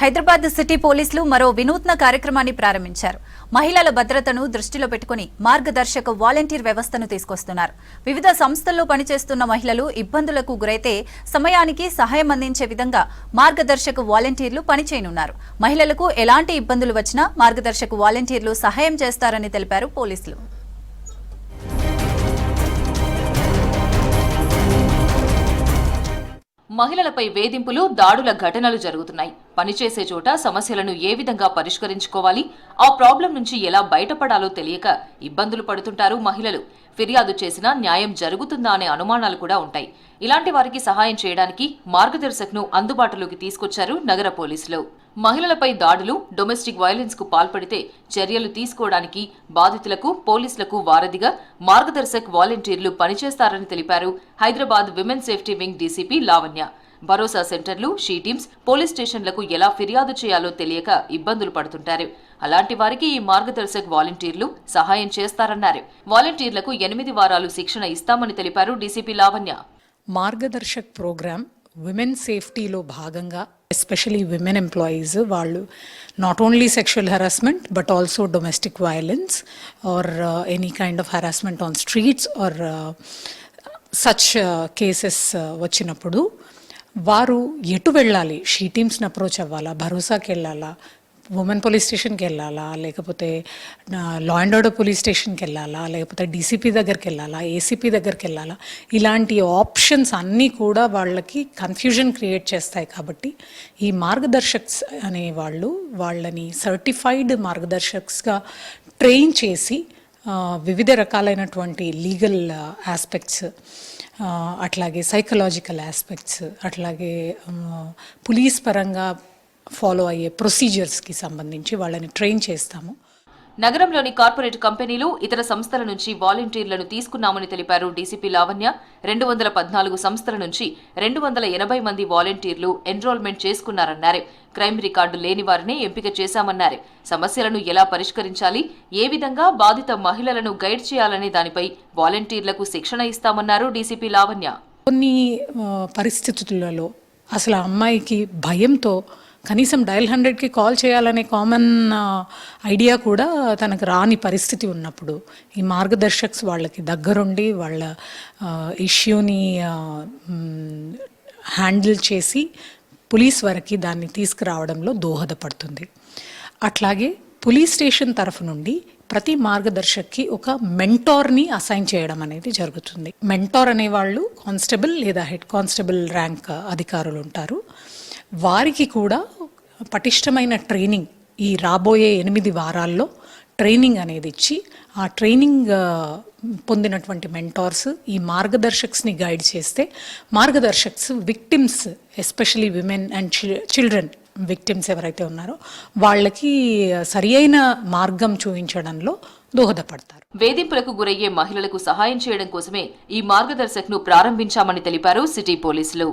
Hyderabad city పోలీసులు మరో వినూత్న కార్యక్రమాన్ని ప్రారంభించారు. మహిళల భద్రతను దృష్టిలో పెట్టుకుని మార్గదర్శక వాలంటీర్ వ్యవస్థను తీసుకొస్తున్నారు. వివిధ సంస్థల్లో పనిచేస్తున్న మహిళలు ఇబ్బందులకు గురైతే సమయానికి సహాయం అందించే విధంగా మార్గదర్శక వాలంటీర్లు పనిచేయనున్నారు. మహిళలకు ఎలాంటి ఇబ్బందులు వచ్చినా మార్గదర్శక వాలంటీర్లు సహాయం చేస్తారని తెలిపారు పోలీసులు. మహిళలపై వేధింపులు, దాడుల ఘటనలు జరుగుతున్నాయి. పనిచేసే చోట సమస్యలను ఏ విధంగా పరిష్కరించుకోవాలి, ఆ ప్రాబ్లం నుంచి ఎలా బయటపడాలో తెలియక ఇబ్బందులు పడుతుంటారు మహిళలు. ఫిర్యాదు చేసినా న్యాయం జరుగుతుందా అనే అనుమానాలు కూడా ఉంటాయి. ఇలాంటి వారికి సహాయం చేయడానికి మార్గదర్శక్ను అందుబాటులోకి తీసుకొచ్చారు నగర పోలీసులు. మహిళలపై దాడులు, డొమెస్టిక్ వైలెన్స్ కు పాల్పడితే చర్యలు తీసుకోవడానికి బాధితులకు, పోలీసులకు వారధిగా మార్గదర్శక్ వాలంటీర్లు పనిచేస్తారని తెలిపారు Hyderabad women safety wing DCP Lavanya. భరోసా సెంటర్లు, షీ టీమ్స్, పోలీస్ స్టేషన్లకు ఎలా ఫిర్యాదు చేయాలో తెలియక ఇబ్బందులు పడుతుంటారు. అలాంటి వారికి ఈ మార్గదర్శక్ వాలంటీర్లు సహాయం చేస్తారన్నారు. వాలంటీర్లకు 8 వారాలు శిక్షణ ఇస్తామని తెలిపారు DCP Lavanya. Margadarshak programme women సేఫ్టీలో భాగంగా ఎస్పెషలీ విమెన్ ఎంప్లాయీస్ వాళ్ళు not only sexual harassment but also domestic violence or any kind of harassment on streets or such cases వచ్చినప్పుడు వారు ఎటు వెళ్ళాలి, షీ టీమ్స్ని అప్రోచ్ అవ్వాలా, భరోసాకి వెళ్ళాలా, ఉమెన్ పోలీస్ స్టేషన్కి వెళ్ళాలా, లేకపోతే లా అండ్ ఆర్డర్ పోలీస్ స్టేషన్కి వెళ్ళాలా, లేకపోతే డీసీపీ దగ్గరికి వెళ్ళాలా, ఏసీపీ దగ్గరికి వెళ్ళాలా, ఇలాంటి ఆప్షన్స్ అన్నీ కూడా వాళ్ళకి కన్ఫ్యూజన్ క్రియేట్ చేస్తాయి. కాబట్టి ఈ మార్గదర్శక్స్ అనే వాళ్ళని సర్టిఫైడ్ మార్గదర్శక్స్గా ట్రైన్ చేసి వివిధ రకాలైనటువంటి లీగల్ ఆస్పెక్ట్స్, అట్లాగే సైకలాజికల్ ఆస్పెక్ట్స్, అట్లాగే పోలీస్ పరంగా ఫాలో అయ్యే ప్రొసీజర్స్కి సంబంధించి వాళ్ళని ట్రైన్ చేస్తాము. నగరంలోని కార్పొరేట్ కంపెనీలు, ఇతర సంస్థల నుంచి వాలంటీర్లను తీసుకున్నామని తెలిపారు డీసీపీ లావణ్య. 214 సంస్థల నుంచి 280 మంది వాలంటీర్లు ఎన్రోల్మెంట్ చేసుకున్నారన్నారు. క్రైమ్ రికార్డు లేని వారినే ఎంపిక చేశామన్నారు. సమస్యలను ఎలా పరిష్కరించాలి, ఏ విధంగా బాధిత మహిళలను గైడ్ చేయాలనే దానిపై వాలంటీర్లకు శిక్షణ ఇస్తామన్నారు డీసీపీ లావణ్య. కొన్ని పరిస్థితులలో అసలు ఆ అమ్మాయికి భయంతో కనీసం డయల్ 100కి కాల్ చేయాలనే కామన్ ఐడియా కూడా తనకు రాని పరిస్థితి ఉన్నప్పుడు ఈ మార్గదర్శక్స్ వాళ్ళకి దగ్గరుండి వాళ్ళ ఇష్యూని హ్యాండిల్ చేసి పోలీస్ వరకు దాన్ని తీసుకురావడంలో దోహదపడుతుంది. అట్లాగే పోలీస్ స్టేషన్ తరఫు నుండి ప్రతి మార్గదర్శక్కి ఒక మెంటార్ని అసైన్ చేయడం అనేది జరుగుతుంది. మెంటార్ అనేవాళ్ళు కానిస్టేబుల్ లేదా హెడ్ కానిస్టేబుల్ ర్యాంక్ అధికారులు ఉంటారు. వారికి కూడా పటిష్టమైన ట్రైనింగ్ ఈ రాబోయే 8 వారాల్లో ట్రైనింగ్ అనేది ఇచ్చి ఆ ట్రైనింగ్ పొందినటువంటి మెంటార్స్ ఈ మార్గదర్శక్స్ని గైడ్ చేస్తే Margadarshaks victims, especially women and children victims ఎవరైతే ఉన్నారో వాళ్ళకి సరి అయిన మార్గం చూపించడంలో దోహదపడతారు. వేధింపులకు గురయ్యే మహిళలకు సహాయం చేయడం కోసమే ఈ మార్గదర్శక్ను ప్రారంభించామని తెలిపారు సిటీ పోలీసులు.